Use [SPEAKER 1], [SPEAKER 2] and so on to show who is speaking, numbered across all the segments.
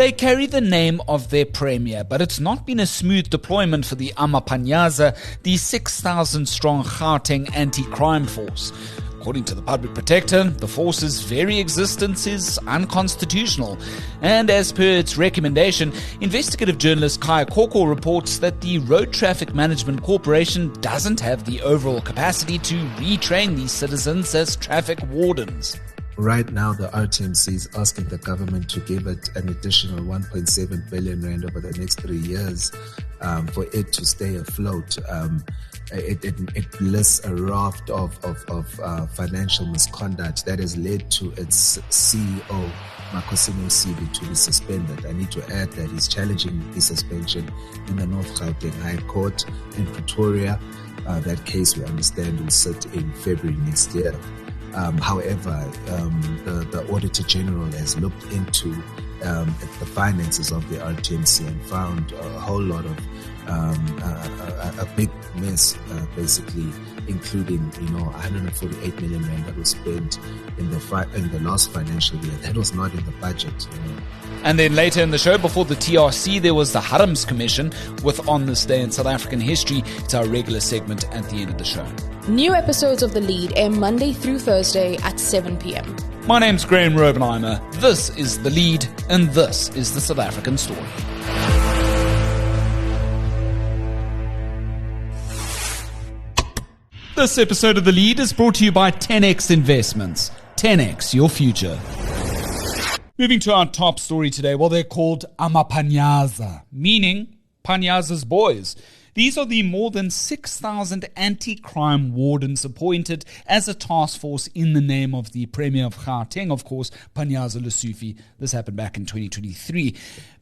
[SPEAKER 1] They carry the name of their premier, but it's not been a smooth deployment for the AmaPanyaza, the 6,000-strong Gauteng anti-crime force. According to the Public Protector, the force's very existence is unconstitutional. And as per its recommendation, investigative journalist Khaya Koko reports that the Road Traffic Management Corporation doesn't have the overall capacity to retrain these citizens as traffic wardens.
[SPEAKER 2] Right now, the RTMC is asking the government to give it an additional 1.7 billion rand over the next 3 years for it to stay afloat. It lists a raft of financial misconduct that has led to its CEO, Makosimo Sibi, to be suspended. I need to add that he's challenging his suspension in the North Gauteng High Court in Pretoria. That case, we understand, will sit in February next year. However, the Auditor General has looked into the finances of the RTMC and found a whole lot of a big mess, basically, including 148 million rand that was spent in the last financial year. That was not in the budget.
[SPEAKER 1] And then later in the show, before the TRC, there was the Harams Commission with On This Day in South African History. It's our regular segment at the end of the show.
[SPEAKER 3] New episodes of The Lead air Monday through Thursday at 7 p.m.
[SPEAKER 1] My name's Graham Robenheimer. This is The Lead, and this is the South African story. This episode of The Lead is brought to you by 10X Investments. 10X, your future. Moving to our top story today, well, they're called AmaPanyaza, meaning Panyaza's boys. These are the more than 6,000 anti-crime wardens appointed as a task force in the name of the Premier of Gauteng, of course, Panyaza Lesufi. This happened back in 2023.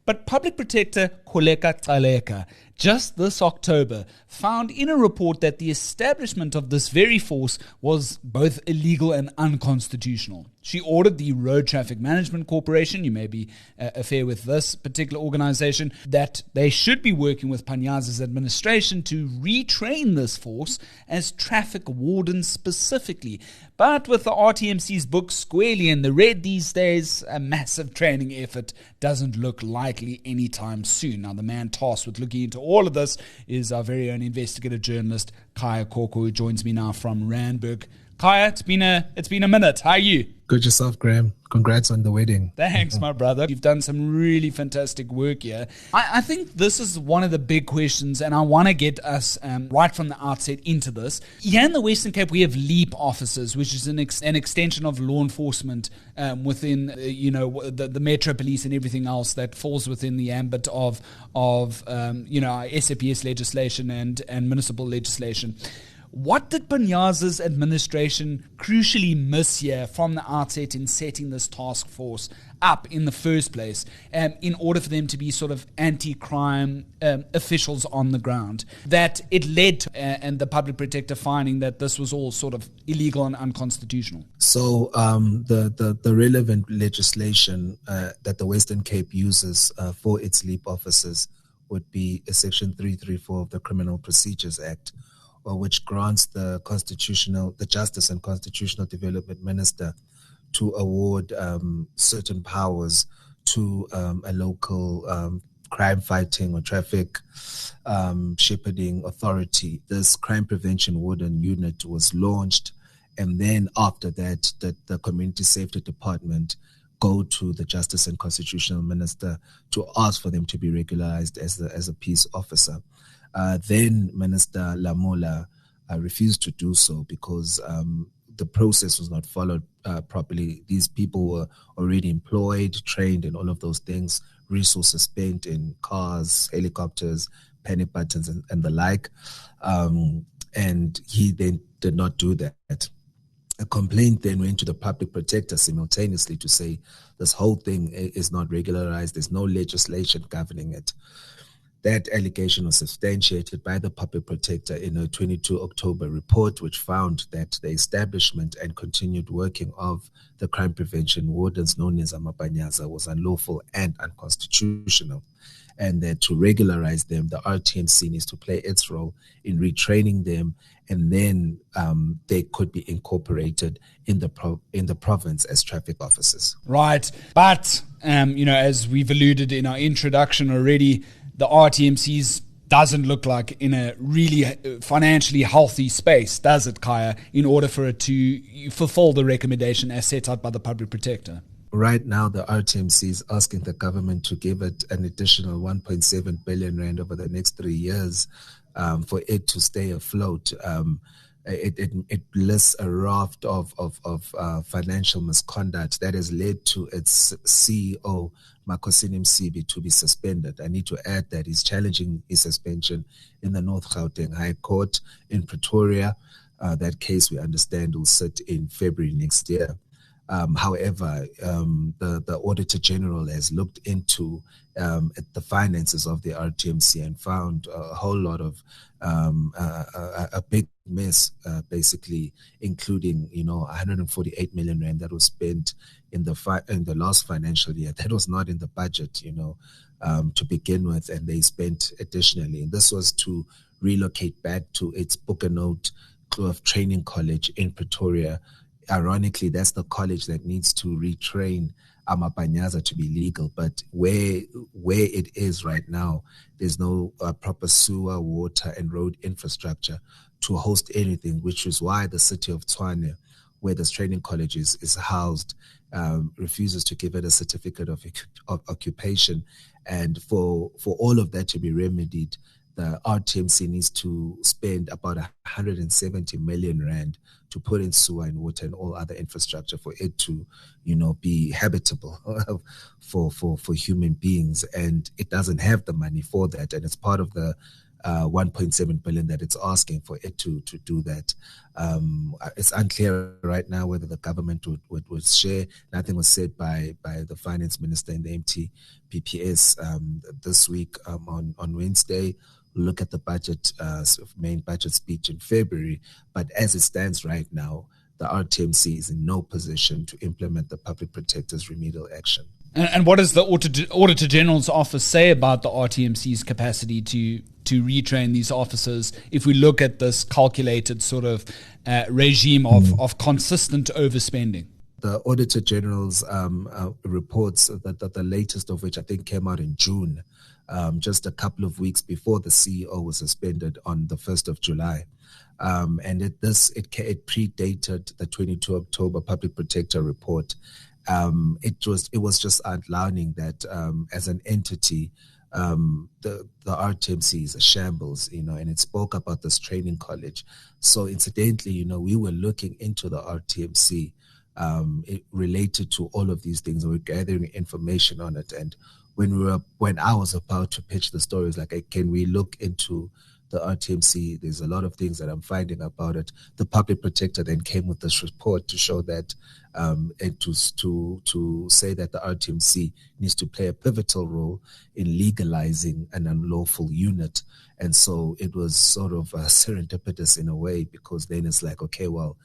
[SPEAKER 1] But Public Protector Kholeka Gcaleka, just this October, found in a report that the establishment of this very force was both illegal and unconstitutional. She ordered the Road Traffic Management Corporation, you may be affair with this particular organization, that they should be working with Panyaza's administration to retrain this force as traffic wardens specifically. But with the RTMC's book squarely in the red these days, a massive training effort doesn't look likely anytime soon. Now, the man tasked with looking into all of this is our very own investigative journalist, Khaya Koko, who joins me now from Randburg. Khaya, it's been a minute. How are you?
[SPEAKER 2] Good yourself, Graham. Congrats on the wedding.
[SPEAKER 1] Thanks, my brother. You've done some really fantastic work here. I think this is one of the big questions, and I want to get us right from the outset into this. Here in the Western Cape, we have LEAP officers, which is an extension of law enforcement within, the Metro Police and everything else that falls within the ambit of SAPS legislation and municipal legislation. What did Panyaza's administration crucially miss here from the outset in setting this task force up in the first place in order for them to be sort of anti-crime officials on the ground, that it led to and the Public Protector finding that this was all sort of illegal and unconstitutional?
[SPEAKER 2] So the relevant legislation that the Western Cape uses for its LEAP officers would be Section 334 of the Criminal Procedures Act, which grants the Justice and Constitutional Development Minister to award certain powers to a local crime fighting or traffic shepherding authority. This crime prevention warden unit was launched, and then after that, the Community Safety Department go to the Justice and Constitutional Minister to ask for them to be regularized as a peace officer. Then Minister Lamola refused to do so because the process was not followed properly. These people were already employed, trained, and all of those things, resources spent in cars, helicopters, panic buttons, and the like. And he then did not do that. A complaint then went to the Public Protector simultaneously to say this whole thing is not regularized. There's no legislation governing it. That allegation was substantiated by the Public Protector in a 22 October report, which found that the establishment and continued working of the crime prevention wardens known as AmaPanyaza was unlawful and unconstitutional, and that to regularize them, the RTMC needs to play its role in retraining them, and then they could be incorporated in the province as traffic officers.
[SPEAKER 1] Right, but as we've alluded in our introduction already, the RTMCs doesn't look like in a really financially healthy space, does it, Khaya, in order for it to fulfill the recommendation as set out by the Public Protector?
[SPEAKER 2] Right now, the RTMC is asking the government to give it an additional 1.7 billion rand over the next 3 years for it to stay afloat. It lists a raft of financial misconduct that has led to its CEO, Makosini Msibi, to be suspended. I need to add that he's challenging his suspension in the North Gauteng High Court in Pretoria. That case, we understand, will sit in February next year. However, the Auditor General has looked into the finances of the RTMC and found a whole lot of a big mess, basically, including 148 million rand that was spent in the last financial year. That was not in the budget, to begin with, and they spent additionally. And this was to relocate back to its Boekenoot Training College in Pretoria. Ironically, that's the college that needs to retrain AmaPanyaza to be legal. But where it is right now, there's no proper sewer, water, and road infrastructure to host anything, which is why the city of Tshwane, where this training college is housed, refuses to give it a certificate of occupation. And for all of that to be remedied, the RTMC needs to spend about 170 million rand to put in sewer and water and all other infrastructure for it to, be habitable for human beings. And it doesn't have the money for that. And it's part of the 1.7 billion that it's asking for it to do that. It's unclear right now whether the government would share. Nothing was said by the finance minister in the MTPPS this week on Wednesday. Look at the budget, main budget speech in February. But as it stands right now, the RTMC is in no position to implement the Public Protector's remedial action.
[SPEAKER 1] And what does the Auditor General's office say about the RTMC's capacity to retrain these officers if we look at this calculated sort of regime of consistent overspending?
[SPEAKER 2] The Auditor General's reports, that the latest of which I think came out in June, just a couple of weeks before the CEO was suspended on the 1st of July. And it predated the 22 October Public Protector report. It was just outlining that as an entity, the RTMC is a shambles, and it spoke about this training college. So incidentally, we were looking into the RTMC it related to all of these things. We were gathering information on it, and when I was about to pitch the story, it was like, can we look into the RTMC? There's a lot of things that I'm finding about it. The Public Protector then came with this report to show that and to say that the RTMC needs to play a pivotal role in legalizing an unlawful unit. And so it was sort of serendipitous in a way, because then it's like, okay, well,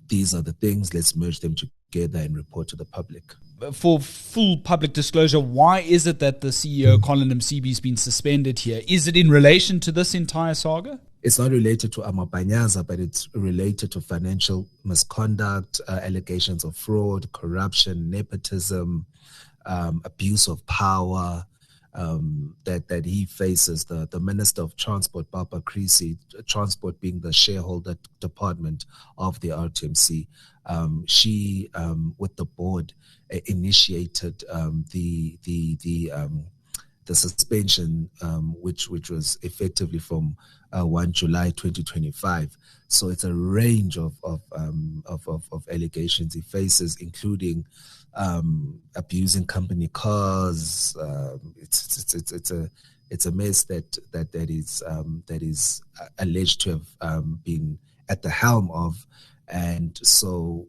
[SPEAKER 2] these are the things, let's merge them together and report to the public.
[SPEAKER 1] For full public disclosure, why is it that the CEO, Colin Msibi, has been suspended here? Is it in relation to this entire saga?
[SPEAKER 2] It's not related to AmaPanyaza, but it's related to financial misconduct, allegations of fraud, corruption, nepotism, abuse of power, that he faces. The Minister of Transport, Baba Creasy, Transport being the shareholder department of the RTMC, she with the board initiated the suspension, which was effectively from 1 July 2025. So it's a range of allegations he faces, including abusing company cars. It's a mess that is alleged to have been at the helm of. And so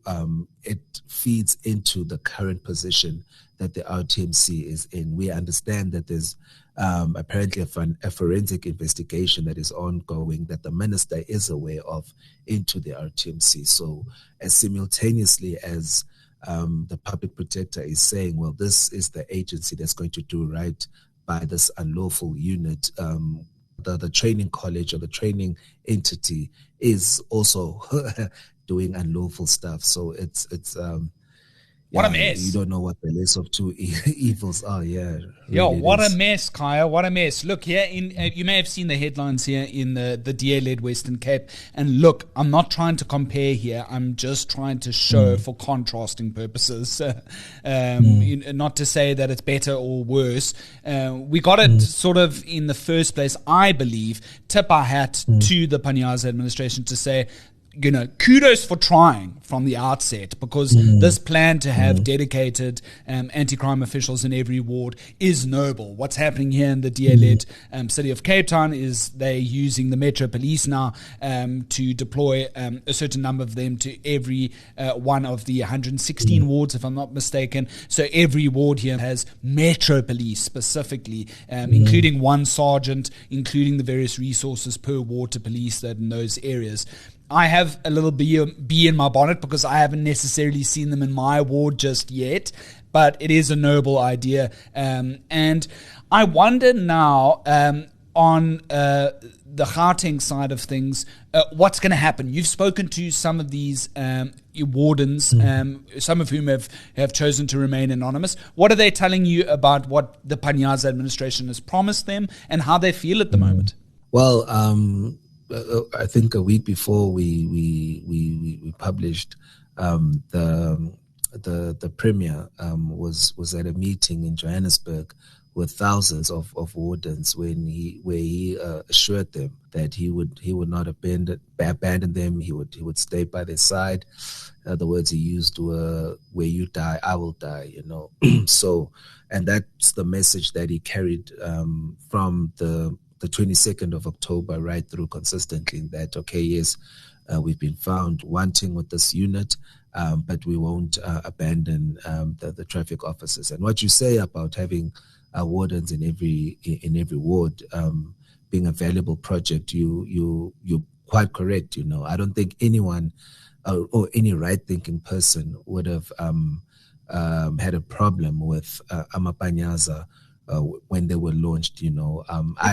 [SPEAKER 2] it feeds into the current position that the RTMC is in. We understand that there's apparently a forensic investigation that is ongoing that the minister is aware of into the RTMC. So as simultaneously as the public protector is saying, well, this is the agency that's going to do right by this unlawful unit, the training college or the training entity is also doing unlawful stuff. So it's
[SPEAKER 1] what a mess.
[SPEAKER 2] You don't know what the less of two evils are. Yeah.
[SPEAKER 1] Really what a mess, Khaya. What a mess. Look, here you may have seen the headlines here in the DA-led Western Cape. And look, I'm not trying to compare here. I'm just trying to show for contrasting purposes. Not to say that it's better or worse. We got it sort of in the first place, I believe, tip our hat to the Panyaza administration to say, kudos for trying from the outset, because this plan to have dedicated anti-crime officials in every ward is noble. What's happening here in the DA-led city of Cape Town is they're using the Metro Police now to deploy a certain number of them to every one of the 116 wards, if I'm not mistaken. So every ward here has Metro Police specifically, including one sergeant, including the various resources per ward to police that in those areas. I have a little bee in my bonnet because I haven't necessarily seen them in my ward just yet, but it is a noble idea. And I wonder now on the Gauteng side of things, what's going to happen? You've spoken to some of these wardens, some of whom have chosen to remain anonymous. What are they telling you about what the Panyaza administration has promised them and how they feel at the moment?
[SPEAKER 2] Well, I think a week before we published, the premier was at a meeting in Johannesburg with thousands of wardens where he assured them that he would not abandon them. He would stay by their side. The words he used were, "Where you die, I will die." So, and that's the message that he carried from the 22nd of October right through consistently, that, okay, yes, we've been found wanting with this unit, but we won't abandon the traffic officers. And what you say about having wardens in every ward being a valuable project, you're quite correct. I don't think anyone or any right-thinking person would have had a problem with AmaPanyaza when they were launched. It's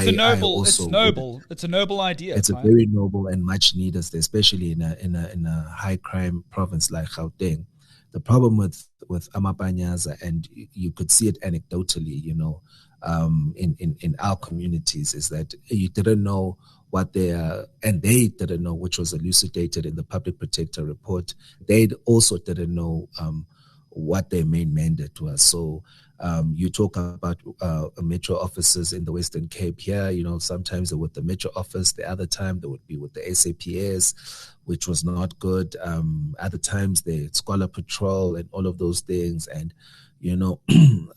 [SPEAKER 1] a noble idea.
[SPEAKER 2] It's a very noble and much needed, especially in a high crime province like Gauteng. The problem with AmaPanyaza, and you could see it anecdotally, in our communities, is that you didn't know what they didn't know, which was elucidated in the Public Protector report. They also didn't know what their main mandate was. So you talk about metro officers in the Western Cape here, sometimes they're with the metro office, the other time they would be with the SAPS, which was not good. Other times they Scholar Patrol and all of those things. And,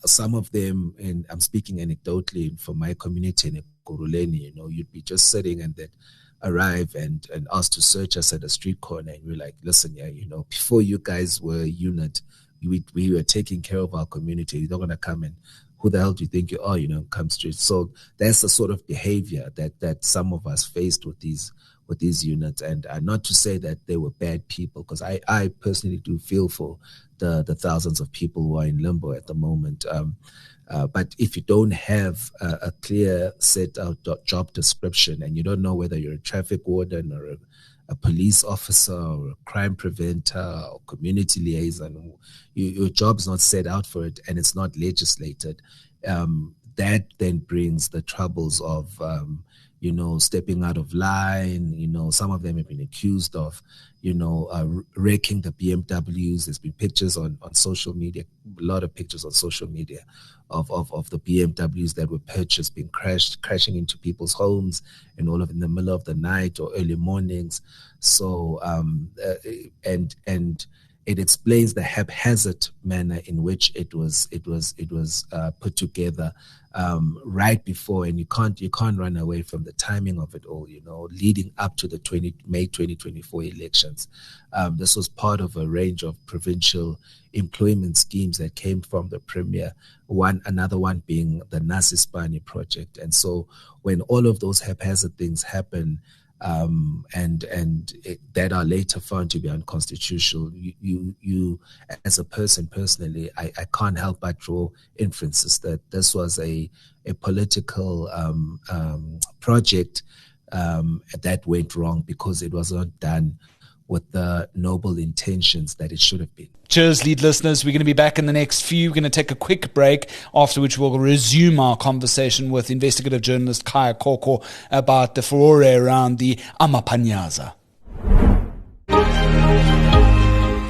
[SPEAKER 2] some of them, and I'm speaking anecdotally from my community in Kuruleni, you'd be just sitting and they'd arrive and ask to search us at a street corner. And we're like, listen, before you guys were a unit, we were taking care of our community. You're not going to come and who the hell do you think you are, come straight. So that's the sort of behavior that some of us faced with these units. And not to say that they were bad people, because I personally do feel for the thousands of people who are in limbo at the moment. But if you don't have a clear set out job description, and you don't know whether you're a traffic warden or a police officer or a crime preventer or community liaison, your job's not set out for it and it's not legislated, that then brings the troubles of stepping out of line. Some of them have been accused of wrecking the BMWs. There's been pictures on social media, a lot of pictures on social media of the BMWs that were purchased being crashing into people's homes, and all of in the middle of the night or early mornings. So and it explains the haphazard manner in which it was put together right before, and you can't run away from the timing of it all. Leading up to the May 2024 elections, this was part of a range of provincial employment schemes that came from the premier. Another one being the Nasispani project, and so when all of those haphazard things happen. That are later found to be unconstitutional. You as a person personally, I can't help but draw inferences that this was a political project that went wrong because it was not done with the noble intentions that it should have been.
[SPEAKER 1] Cheers, lead listeners. We're going to be back in the next few. We're going to take a quick break, after which we'll resume our conversation with investigative journalist Khaya Koko about the furore around the AmaPanyaza.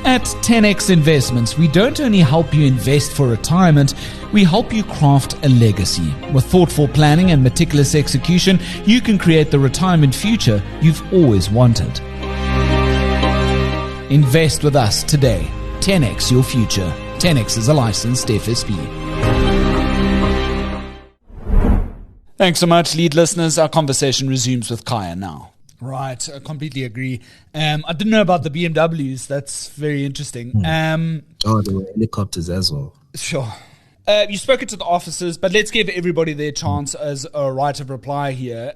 [SPEAKER 1] At 10X Investments, we don't only help you invest for retirement, we help you craft a legacy. With thoughtful planning and meticulous execution, you can create the retirement future you've always wanted. Invest with us today. 10X your future. 10X is a licensed FSP. Thanks so much, lead listeners. Our conversation resumes with Khaya now. Right, I completely agree. I didn't know about the BMWs. That's very interesting.
[SPEAKER 2] There were helicopters as well.
[SPEAKER 1] Sure. You've spoken to the officers, but let's give everybody their chance as a right of reply here.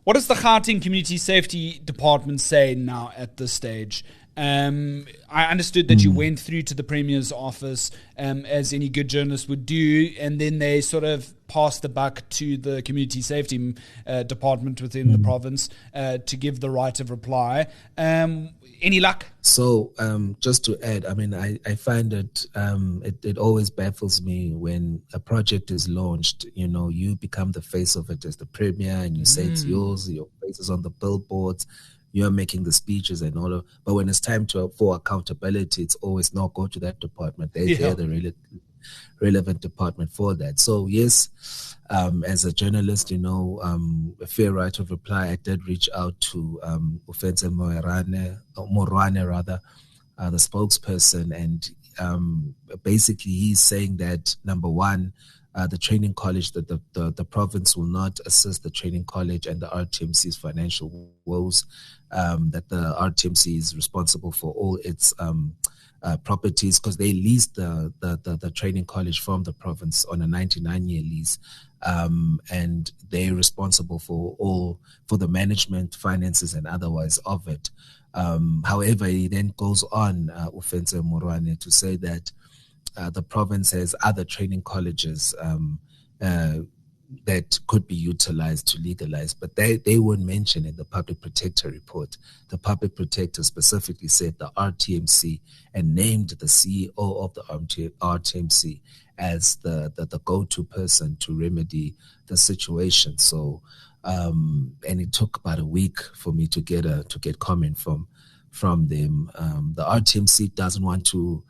[SPEAKER 1] What does the Gauteng Community Safety Department say now at this stage? I understood that you went through to the Premier's office, as any good journalist would do, and then they sort of passed the buck to the Community Safety Department within the province to give the right of reply. Any luck?
[SPEAKER 2] So just to add, I mean, I find it always baffles me when a project is launched, you become the face of it as the Premier, and you say it's yours, your face is on the billboards, you're making the speeches and all of, but when it's time for accountability, it's always not go to that department. They're the relevant department for that. So yes, as a journalist, a fair right of reply. I did reach out to Ufense Morwane, rather, the spokesperson, and basically he's saying that, number one, the training college, that the province will not assist the training college and the RTMC's financial woes, that the RTMC is responsible for all its properties, because they leased the training college from the province on a 99-year lease, and they're responsible for the management, finances, and otherwise of it. However, he then goes on, Ufense Morwane, to say that the province has other training colleges that could be utilized to legalize, but they weren't mentioned in the Public Protector report. The Public Protector specifically said the RTMC and named the CEO of the RTMC as the go-to person to remedy the situation. So, and it took about a week for me to get comment from them. The RTMC doesn't want to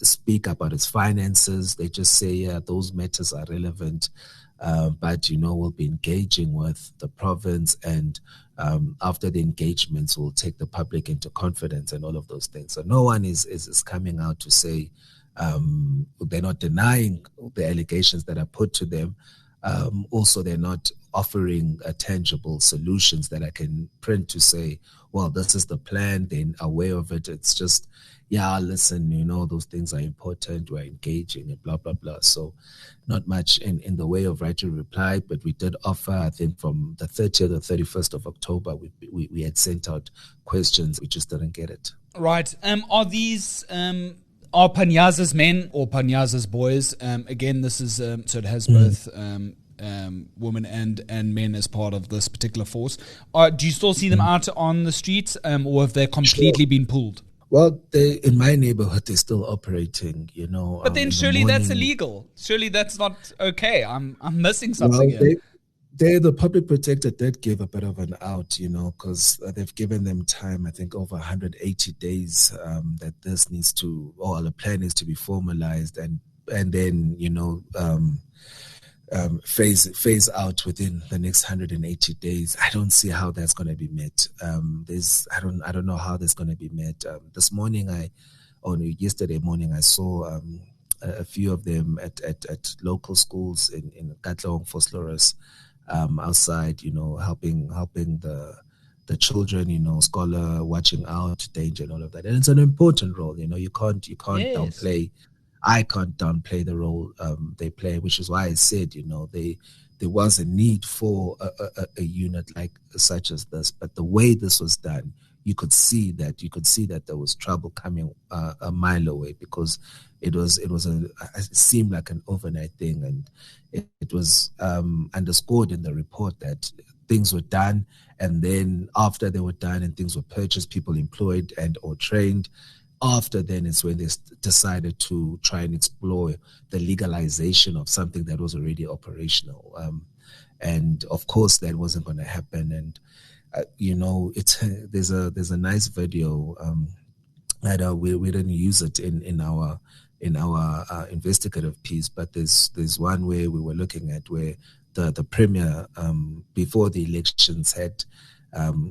[SPEAKER 2] speak about its finances. They just say, yeah, those matters are relevant, but we'll be engaging with the province, and after the engagements, we'll take the public into confidence and all of those things. So no one is coming out to say, they're not denying the allegations that are put to them. Also, they're not offering tangible solutions that I can print to say, well, this is the plan, they're aware of it. It's just, yeah, listen, those things are important, we're engaging, and blah, blah, blah. So not much in the way of right to reply, but we did offer, I think from the 30th or 31st of October, we had sent out questions, we just didn't get it.
[SPEAKER 1] Right. Are these... Are Panyaza's men or Panyaza's boys? Again, this is so it has both women and men as part of this particular force. Do you still see them out on the streets, or have they completely been pulled?
[SPEAKER 2] Well, in my neighborhood, they're still operating.
[SPEAKER 1] But then surely that's illegal. Surely that's not okay. I'm missing something here.
[SPEAKER 2] The Public Protector did give a bit of an out, because they've given them time, I think over 180 days, that this needs to, or the plan is to be formalized, and then, phase out within the next 180 days. I don't see how that's going to be met. I don't know how that's going to be met. Yesterday morning, I saw a few of them at local schools in Gauteng for Lawless, outside, helping the children, scholar, watching out, danger, and all of that. And it's an important role. You can't
[SPEAKER 1] Yes.
[SPEAKER 2] downplay. I can't downplay the role they play, which is why I said, there was a need for a unit like such as this. But the way this was done, you could see that there was trouble coming a mile away, because it seemed like an overnight thing, and it was underscored in the report that things were done, and then after they were done and things were purchased, people employed and or trained. After then, it's when they decided to try and explore the legalization of something that was already operational. And of course, that wasn't going to happen. And there's a nice video that we didn't use it in our investigative piece, but there's one where we were looking at where the premier before the elections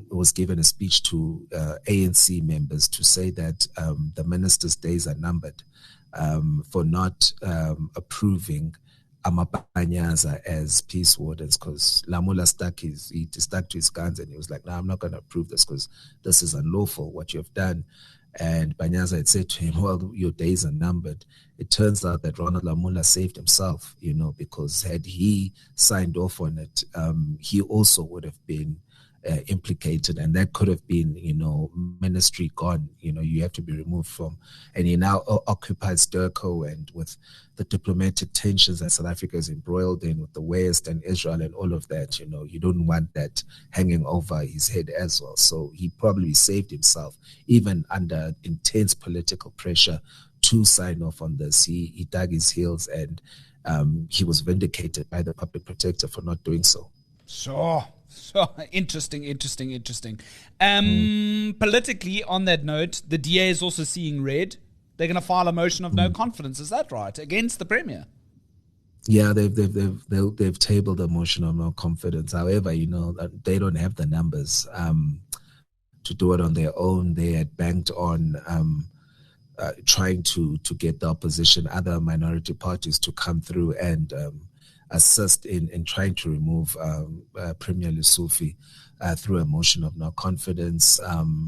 [SPEAKER 2] was given a speech to ANC members to say that the minister's days are numbered for not approving AmaPanyaza as peace wardens, because Lamula stuck to his guns, and he was like, no, I'm not going to approve this because this is unlawful, what you have done. And Panyaza had said to him, well, your days are numbered. It turns out that Ronald Lamula saved himself, because had he signed off on it, he also would have been implicated, and that could have been, ministry gone. You have to be removed from, and he now occupies Durko, and with the diplomatic tensions that South Africa is embroiled in with the West and Israel and all of that, you don't want that hanging over his head as well. So he probably saved himself, even under intense political pressure, to sign off on this. He dug his heels, and he was vindicated by the Public Protector for not doing so.
[SPEAKER 1] So interesting. Politically, on that note, the DA is also seeing red. They're going to file a motion of no confidence. Is that right? Against the Premier?
[SPEAKER 2] Yeah, they've tabled a motion of no confidence. However, they don't have the numbers to do it on their own. They had banked on trying to get the opposition, other minority parties, to come through and assist in trying to remove Premier Lesufi through a motion of no confidence.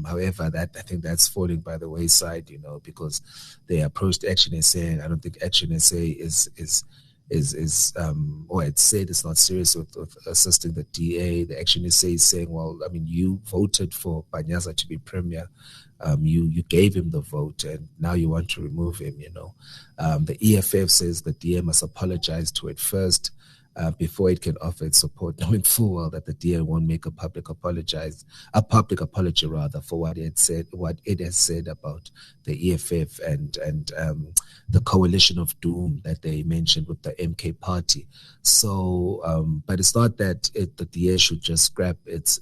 [SPEAKER 2] However, I think that's falling by the wayside, because they approached Action SA, and I don't think Action SA is or had said it's not serious with assisting the DA. The Action SA is saying, well, I mean, you voted for Panyaza to be Premier. You gave him the vote, and now you want to remove him, The EFF says the DA must apologize to it first before it can offer its support, knowing full well that the DA won't make a public apology for what it has said about the EFF and the coalition of doom that they mentioned with the MK party. So, but it's not that the DA should just scrap its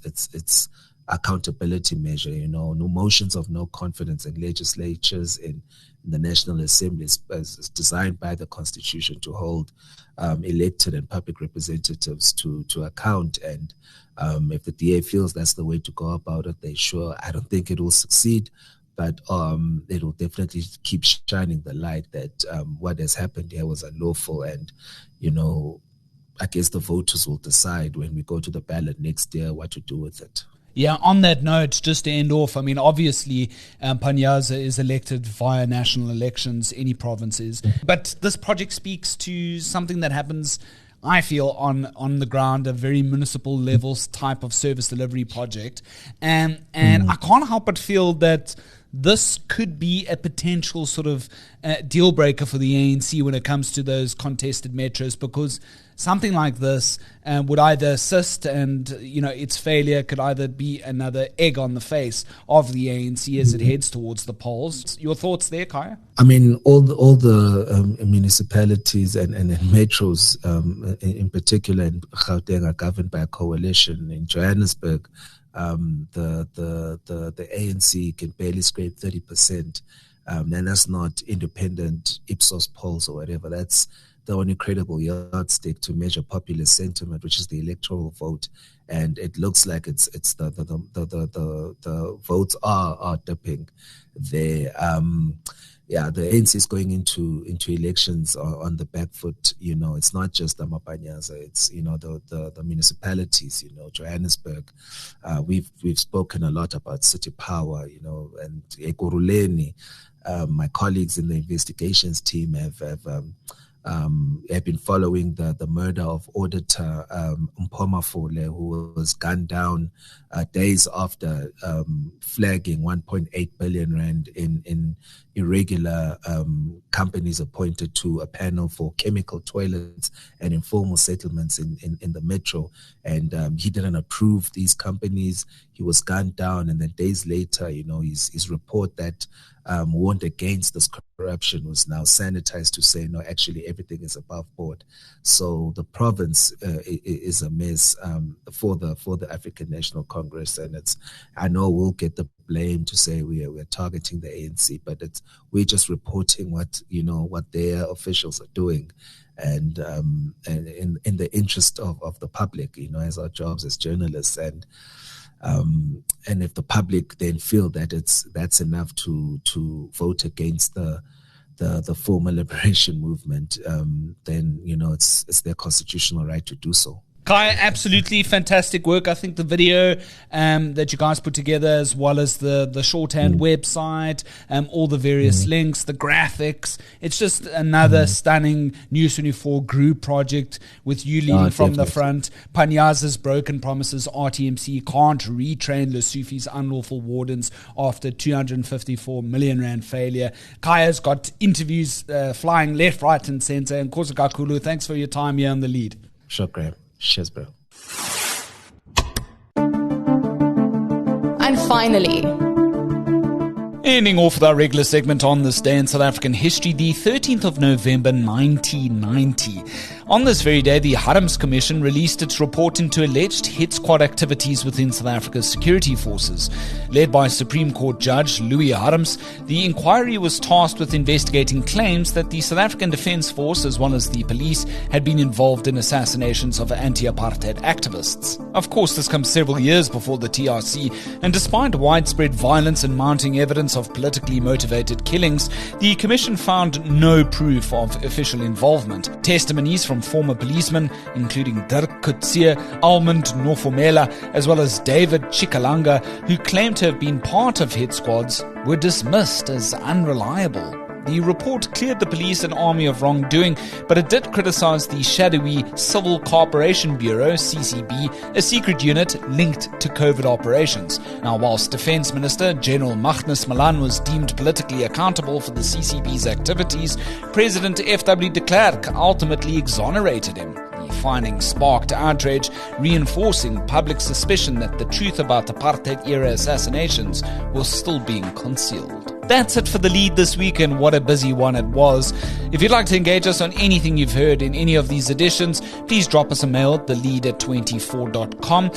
[SPEAKER 2] accountability measure. No motions of no confidence in legislatures in the National Assembly is designed by the Constitution to hold elected and public representatives to account. And if the DA feels that's the way to go about it, I don't think it will succeed, but it will definitely keep shining the light that what has happened here was unlawful. And, I guess the voters will decide when we go to the ballot next year what to do with it.
[SPEAKER 1] Yeah, on that note, just to end off, I mean, obviously, Panyaza is elected via national elections, any provinces. But this project speaks to something that happens, I feel, on the ground, a very municipal levels type of service delivery project. And I can't help but feel that this could be a potential sort of deal breaker for the ANC when it comes to those contested metros, because something like this would either assist, and its failure could either be another egg on the face of the ANC as it heads towards the polls. Your thoughts there, Khaya?
[SPEAKER 2] I mean, all the municipalities and metros in particular in Gauteng are governed by a coalition. In Johannesburg, the ANC can barely scrape 30%, and that's not independent Ipsos polls or whatever. That's only credible yardstick to measure popular sentiment, which is the electoral vote, and it looks like it's the votes are dipping there. The ANC is going into elections on the back foot. It's not just AmaPanyaza, it's the municipalities. Johannesburg. We've spoken a lot about city power. And Ekurhuleni. My colleagues in the investigations team have been following the murder of Auditor Mpomafule, who was gunned down days after flagging 1.8 billion rand in irregular companies appointed to a panel for chemical toilets and informal settlements in the metro. And he didn't approve these companies. He was gunned down, and then days later, his report that warned against this corruption was now sanitized to say, no, actually everything is above board. So the province is a mess for the African National Congress, and I know we'll get the blame to say we're targeting the ANC, but we're just reporting what their officials are doing, and in the interest of the public, as our jobs as journalists, and if the public then feel that that's enough to vote against the former liberation movement, then it's their constitutional right to do so.
[SPEAKER 1] Khaya, absolutely fantastic work. I think the video that you guys put together, as well as the shorthand website, all the various links, the graphics, it's just another stunning News 24 group project with you leading from the front. Panyaza's broken promises, RTMC can't retrain Lesufi's unlawful wardens after 254 million rand failure. Khaya's got interviews flying left, right and center. And Nkosi kakhulu, thanks for your time here on The Lead.
[SPEAKER 2] Sure, Graham. Cheers, bro.
[SPEAKER 3] And finally,
[SPEAKER 1] ending off with our regular segment on this day in South African history, the 13th of November 1990. On this very day, the Harams Commission released its report into alleged hit squad activities within South Africa's security forces. Led by Supreme Court Judge Louis Harams, the inquiry was tasked with investigating claims that the South African Defence Force, as well as the police, had been involved in assassinations of anti-apartheid activists. Of course, this comes several years before the TRC, and despite widespread violence and mounting evidence of politically motivated killings, the Commission found no proof of official involvement. Testimonies from former policemen, including Dirk Coetzee, Almond Nofumela, as well as David Chikalanga, who claimed to have been part of hit squads, were dismissed as unreliable. The report cleared the police and army of wrongdoing, but it did criticize the shadowy Civil Cooperation Bureau, CCB, a secret unit linked to COVID operations. Now, whilst Defence Minister General Magnus Malan was deemed politically accountable for the CCB's activities, President F.W. de Klerk ultimately exonerated him. The finding sparked outrage, reinforcing public suspicion that the truth about apartheid-era assassinations was still being concealed. That's it for The Lead this week, and what a busy one it was. If you'd like to engage us on anything you've heard in any of these editions, please drop us a mail at thelead@24.com.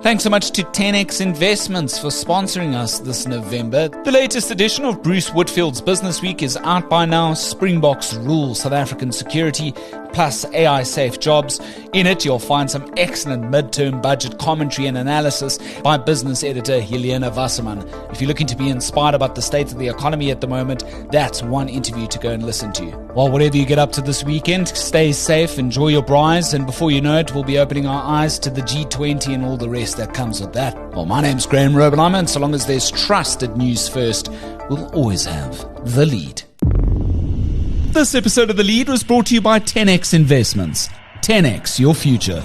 [SPEAKER 1] Thanks so much to 10X Investments for sponsoring us this November. The latest edition of Bruce Whitfield's Business Week is out by now. Springboks rule South African security, plus AI-safe jobs. In it, you'll find some excellent midterm budget commentary and analysis by business editor Helena Wasserman. If you're looking to be inspired about the state of the economy at the moment, that's one interview to go and listen to. Well, whatever you get up to this weekend, stay safe, enjoy your braais, and before you know it, we'll be opening our eyes to the G20 and all the rest that comes with that. Well, my name's Graham Robenheimer, and so long as there's trusted news first, we'll always have The Lead. This episode of The Lead was brought to you by 10X Investments. 10X, your future.